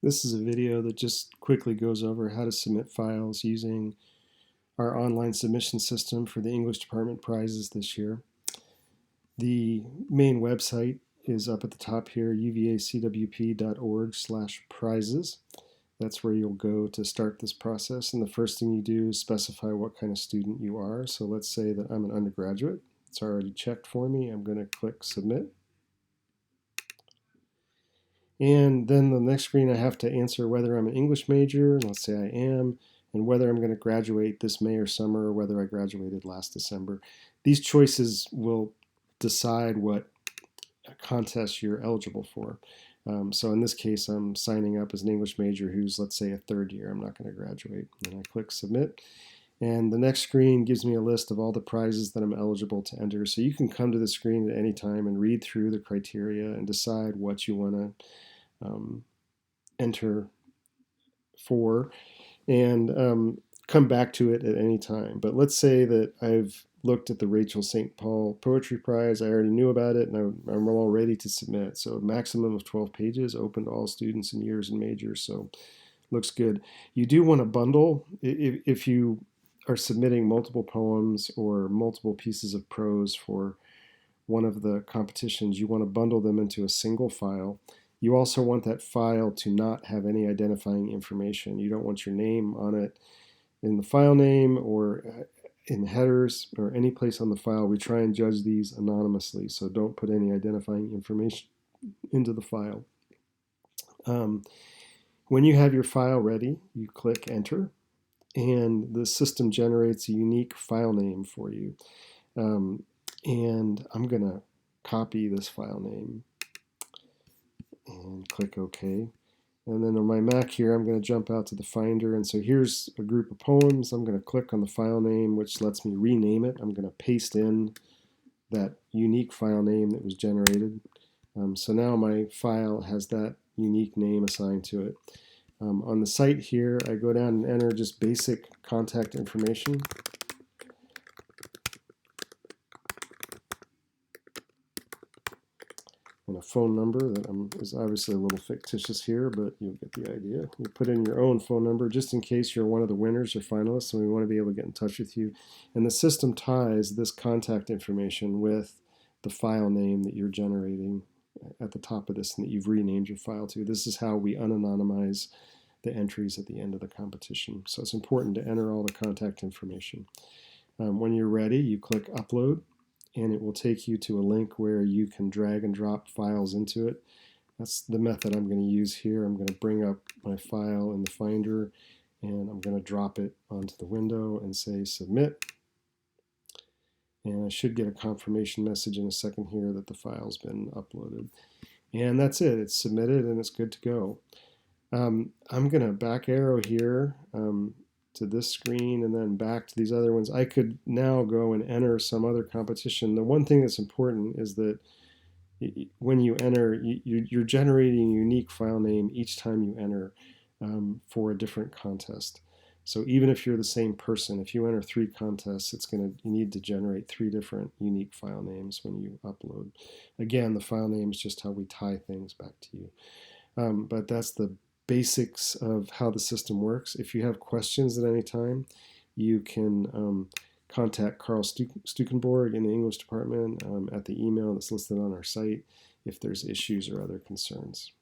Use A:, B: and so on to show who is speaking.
A: This is a video that just quickly goes over how to submit files using our online submission system for the English department prizes this year. The main website is up at the top here, uvacwp.org/prizes. That's where you'll go to start this process. And the first thing you do is specify what kind of student you are. So let's say that I'm an undergraduate. It's already checked for me. I'm going to click submit. And then the next screen I have to answer whether I'm an English major, let's say I am, and whether I'm going to graduate this May or summer, or whether I graduated last December. These choices will decide what contest you're eligible for. So in this case, I'm signing up as an English major who's, let's say, a third year. I'm not going to graduate. And I click submit. And the next screen gives me a list of all the prizes that I'm eligible to enter. So you can come to the screen at any time and read through the criteria and decide what you want to enter for, and come back to it at any time. But let's say that I've looked at the Rachel St. Paul Poetry Prize. I already knew about it, and I'm all ready to submit. So a maximum of 12 pages, open to all students in years and majors. So looks good. You do want to bundle if you are submitting multiple poems or multiple pieces of prose for one of the competitions. You want to bundle them into a single file. You also want that file to not have any identifying information. You don't want your name on it in the file name or in headers or any place on the file. We try and judge these anonymously, so don't put any identifying information into the file. When you have your file ready, you click enter, and the system generates a unique file name for you. And I'm going to copy this file name and click OK. And then on my Mac here, I'm going to jump out to the Finder. And so here's a group of poems. I'm going to click on the file name, which lets me rename it. I'm going to paste in that unique file name that was generated. So now my file has that unique name assigned to it. On the site here, I go down and enter just basic contact information. And a phone number that is obviously a little fictitious here, but you'll get the idea. You put in your own phone number just in case you're one of the winners or finalists, and we want to be able to get in touch with you. And the system ties this contact information with the file name that you're generating at the top of this and that you've renamed your file to. This is how we unanonymize the entries at the end of the competition. So it's important to enter all the contact information. When you're ready, you click upload, and it will take you to a link where you can drag and drop files into it. That's the method I'm going to use here. I'm going to bring up my file in the Finder, and I'm going to drop it onto the window and say submit. And I should get a confirmation message in a second here that the file's been uploaded. And that's it. It's submitted and it's good to go. I'm going to back arrow here to this screen and then back to these other ones. I could now go and enter some other competition. The one thing that's important is that when you enter, you're generating a unique file name each time you enter for a different contest. So even if you're the same person, if you enter 3 contests, you need to generate 3 different unique file names when you upload. Again, the file name is just how we tie things back to you. But that's the basics of how the system works. If you have questions at any time, you can contact Carl Stukenborg in the English department at the email that's listed on our site if there's issues or other concerns.